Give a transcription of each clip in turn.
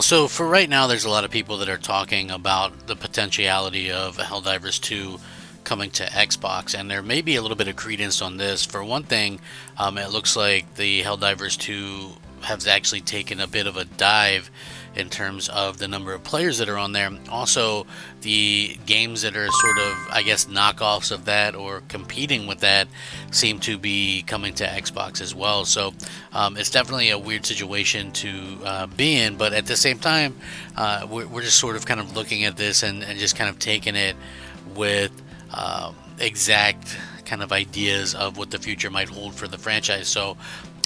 So for right now, there's a lot of people that are talking about the potentiality of Helldivers 2 coming to Xbox, and there may be a little bit of credence on this. For one thing, it looks like the Helldivers 2 has actually taken a bit of a dive in terms of the number of players that are on there. Also, the games that are sort of, I guess, knockoffs of that or competing with that seem to be coming to Xbox as well. So it's definitely a weird situation to be in, but at the same time, we're just sort of kind of looking at this and just kind of taking it with exact kind of ideas of what the future might hold for the franchise. So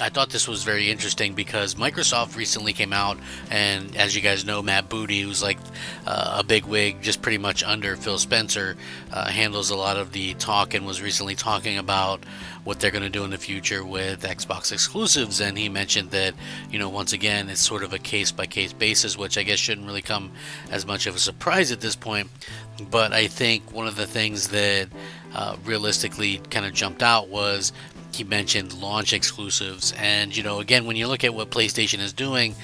I thought this was very interesting because Microsoft recently came out, and as you guys know, Matt Booty, who's like a big wig, just pretty much under Phil Spencer, handles a lot of the talk and was recently talking about what they're going to do in the future with Xbox exclusives. And he mentioned that, once again, it's sort of a case by case basis, which I guess shouldn't really come as much of a surprise at this point. But I think one of the things that realistically kind of jumped out was he mentioned launch exclusives. And again, when you look at what PlayStation is doing,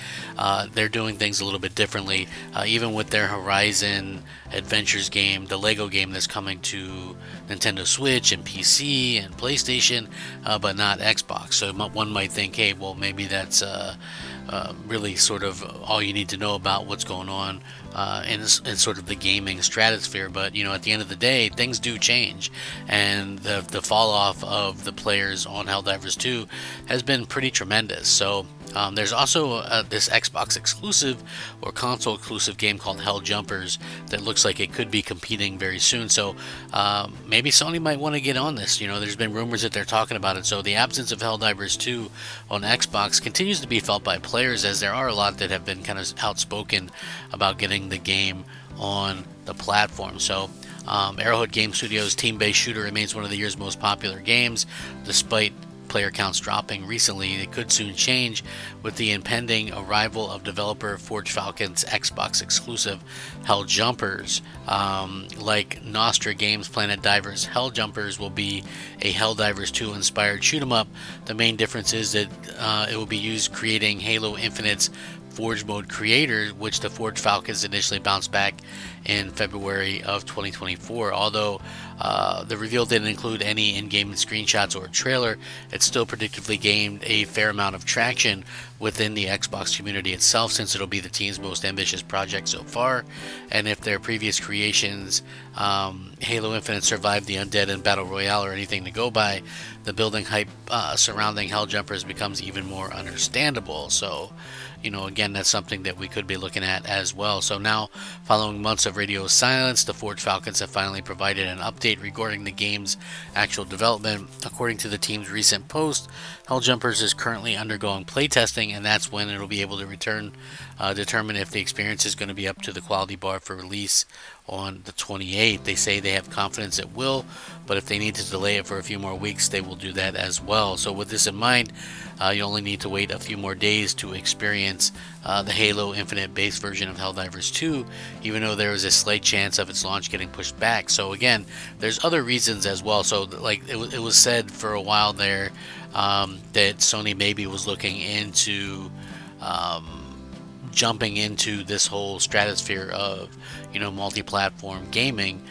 they're doing things a little bit differently. Even with their Horizon Adventures game, the Lego game that's coming to Nintendo Switch and PC and PlayStation, but not Xbox. So one might think, hey, well, maybe that's really sort of all you need to know about what's going on in sort of the gaming stratosphere. But at the end of the day, things do change, and the fall off of the players on Helldivers 2 has been pretty tremendous. So there's also this Xbox exclusive or console exclusive game called Hell Jumpers that looks like it could be competing very soon. So maybe Sony might want to get on this. There's been rumors that they're talking about it. So the absence of Helldivers 2 on Xbox continues to be felt by players, as there are a lot that have been kind of outspoken about getting the game on the platform. So Arrowhead Game Studios' team-based shooter remains one of the year's most popular games, despite player counts dropping recently. It could soon change with the impending arrival of developer Forge Falcon's Xbox exclusive Hell Jumpers. Like Nostra Games' Planet Divers, Hell Jumpers will be a Helldivers 2 inspired shoot 'em up. The main difference is that it will be used creating Halo Infinite's Forge Mode creator, which the Forge Falcons initially bounced back in February of 2024. Although the reveal didn't include any in-game screenshots or a trailer, it still predictably gained a fair amount of traction within the Xbox community itself, since it'll be the team's most ambitious project so far. And if their previous creations, Halo Infinite, survived the Undead and Battle Royale or anything to go by, the building hype surrounding Hell Jumpers becomes even more understandable. So again, that's something that we could be looking at as well. So now, following months of radio silence, the Forge Falcons have finally provided an update regarding the game's actual development. According to the team's recent post, Hell Jumpers is currently undergoing playtesting, and that's when it'll be able to determine if the experience is going to be up to the quality bar for release on the 28th. They say they have confidence it will, but if they need to delay it for a few more weeks, they will do that as well. So with this in mind, you only need to wait a few more days to experience the Halo Infinite base version of Helldivers 2, even though there is a slight chance of its launch getting pushed back. So again, there's other reasons as well. So like it was said for a while there that Sony maybe was looking into jumping into this whole stratosphere of multi-platform gaming.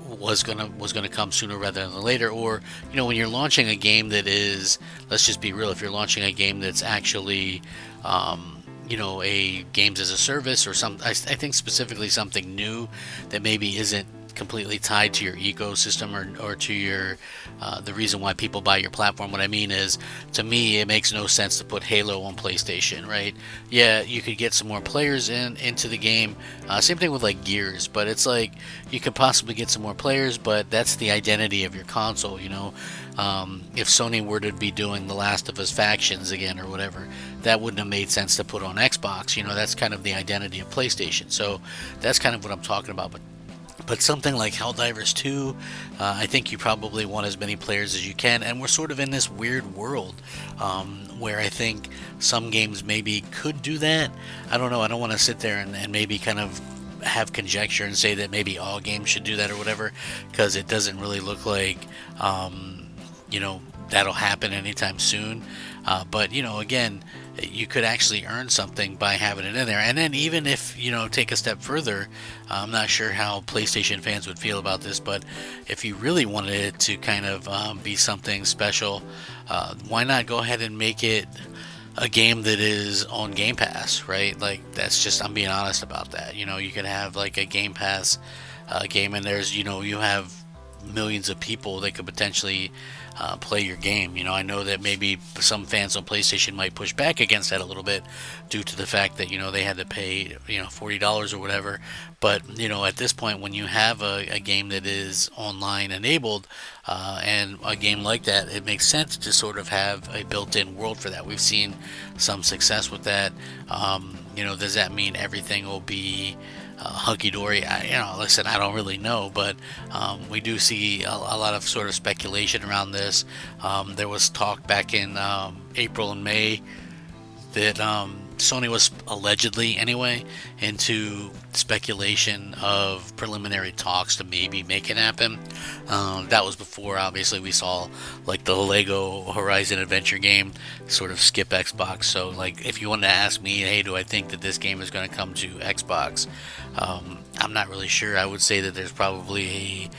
Was gonna come sooner rather than later. Or when you're launching a game that is, let's just be real, if you're launching a game that's actually a games as a service, or I think specifically something new that maybe isn't completely tied to your ecosystem or to your the reason why people buy your platform. What I mean is, to me, it makes no sense to put Halo on PlayStation, right? Yeah, you could get some more players into the game. Same thing with like Gears, but it's like you could possibly get some more players, but that's the identity of your console. If Sony were to be doing The Last of Us Factions again or whatever, that wouldn't have made sense to put on Xbox. That's kind of the identity of PlayStation. So that's kind of what I'm talking about. But something like Helldivers 2, I think you probably want as many players as you can. And we're sort of in this weird world where I think some games maybe could do that. I don't know. I don't want to sit there and maybe kind of have conjecture and say that maybe all games should do that or whatever, because it doesn't really look like, that'll happen anytime soon. But again, you could actually earn something by having it in there. And then even if take a step further, I'm not sure how PlayStation fans would feel about this, but if you really wanted it to kind of be something special, why not go ahead and make it a game that is on Game Pass, right? Like, that's just, I'm being honest about that. You could have like a Game Pass game, and there's you have millions of people that could potentially play your game. I know that maybe some fans on PlayStation might push back against that a little bit due to the fact that they had to pay $40 or whatever. But at this point, when you have a game that is online enabled, and a game like that, it makes sense to sort of have a built-in world for that. We've seen some success with that. Does that mean everything will be hunky-dory? Listen, I don't really know, but we do see a lot of sort of speculation around this. There was talk back in April and May that Sony was allegedly, anyway, into speculation of preliminary talks to maybe make it happen. That was before, obviously, we saw like the Lego Horizon Adventure game sort of skip Xbox. So, like, if you wanted to ask me, hey, do I think that this game is going to come to Xbox? I'm not really sure. I would say that there's probably a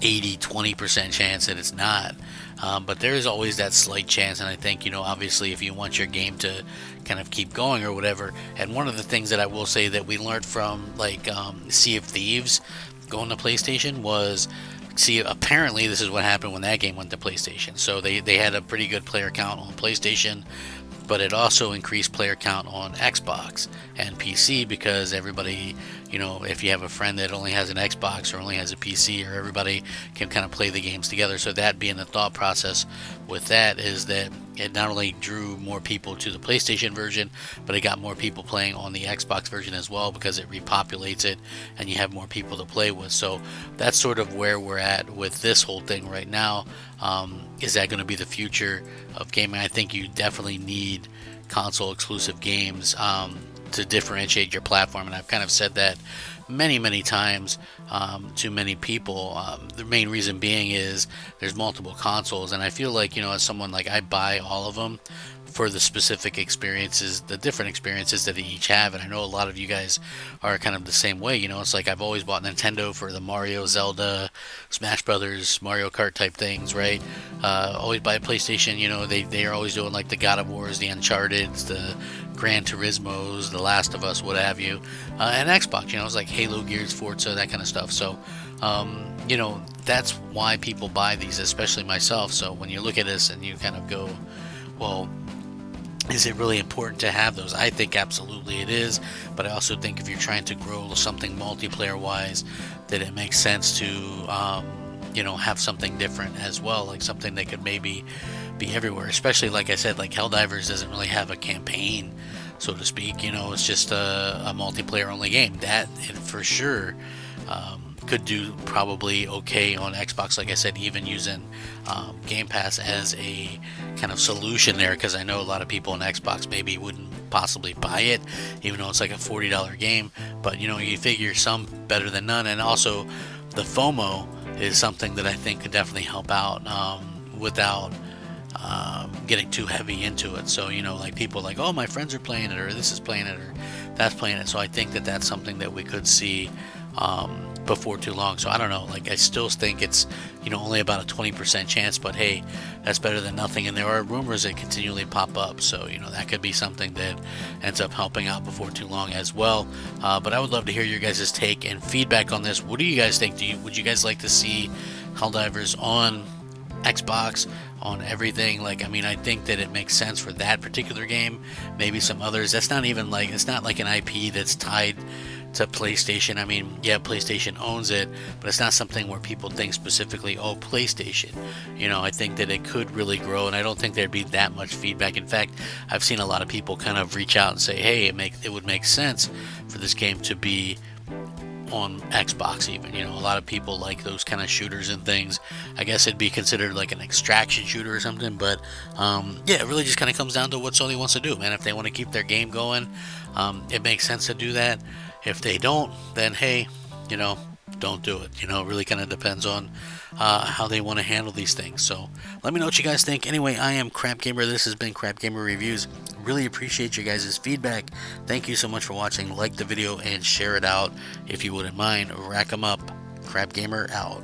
80-20% chance that it's not. But there is always that slight chance, and I think, obviously, if you want your game to kind of keep going or whatever. And one of the things that I will say that we learned from, like, Sea of Thieves going to PlayStation was, apparently this is what happened when that game went to PlayStation. So they had a pretty good player count on PlayStation, but it also increased player count on Xbox and PC because everybody, if you have a friend that only has an Xbox or only has a PC, or everybody can kind of play the games together. So that being the thought process with that is that it not only drew more people to the PlayStation version, but it got more people playing on the Xbox version as well because it repopulates it and you have more people to play with. So that's sort of where we're at with this whole thing right now. Is that going to be the future of gaming? I think you definitely need console exclusive games to differentiate your platform, and I've kind of said that many times to many people. The main reason being is there's multiple consoles, and I feel like, as someone, like, I buy all of them for the specific experiences, the different experiences that they each have. And I know a lot of you guys are kind of the same way. It's like I've always bought Nintendo for the Mario, Zelda, Smash Brothers, Mario Kart type things, right? Always buy PlayStation. They are always doing like the God of Wars, the Uncharted's, the Gran Turismos, The Last of Us, what have you. And Xbox, it's like Halo, Gears, Forza, that kind of stuff. So that's why people buy these, especially myself. So when you look at this and you kind of go, well, is it really important to have those? I think absolutely it is, but I also think if you're trying to grow something multiplayer wise, that it makes sense to have something different as well, like something that could maybe be everywhere. Especially, like I said, like Helldivers doesn't really have a campaign, so to speak. It's just a multiplayer only game. That, for sure, could do probably okay on Xbox, like I said, even using Game Pass as a kind of solution there, because I know a lot of people on Xbox maybe wouldn't possibly buy it, even though it's like a $40 game. But you figure some better than none. And also the FOMO is something that I think could definitely help out without getting too heavy into it. So like people like, oh, my friends are playing it, or this is playing it, or that's playing it. So I think that that's something that we could see before too long. So I don't know, like, I still think it's only about a 20% chance, but hey, that's better than nothing. And there are rumors that continually pop up, so that could be something that ends up helping out before too long as well. But I would love to hear your guys' take and feedback on this. What do you guys think? Would you guys like to see Helldivers on Xbox, on everything? Like, I mean, I think that it makes sense for that particular game. Maybe some others. That's not even like, it's not like an IP that's tied to PlayStation. I mean, yeah, PlayStation owns it, but it's not something where people think specifically, oh, PlayStation. I think that it could really grow, and I don't think there'd be that much feedback. In fact, I've seen a lot of people kind of reach out and say, hey, it would make sense for this game to be on Xbox even. A lot of people like those kind of shooters and things. I guess it'd be considered like an extraction shooter or something, but yeah, it really just kind of comes down to what Sony wants to do, man. If they want to keep their game going, it makes sense to do that. If they don't, then hey, don't do it. You know, it really kind of depends on how they want to handle these things. So let me know what you guys think. Anyway, I am Crap Gamer. This has been Crap Gamer Reviews. Really appreciate you guys' feedback. Thank you so much for watching. Like the video and share it out if you wouldn't mind. Rack 'em up. Crap Gamer out.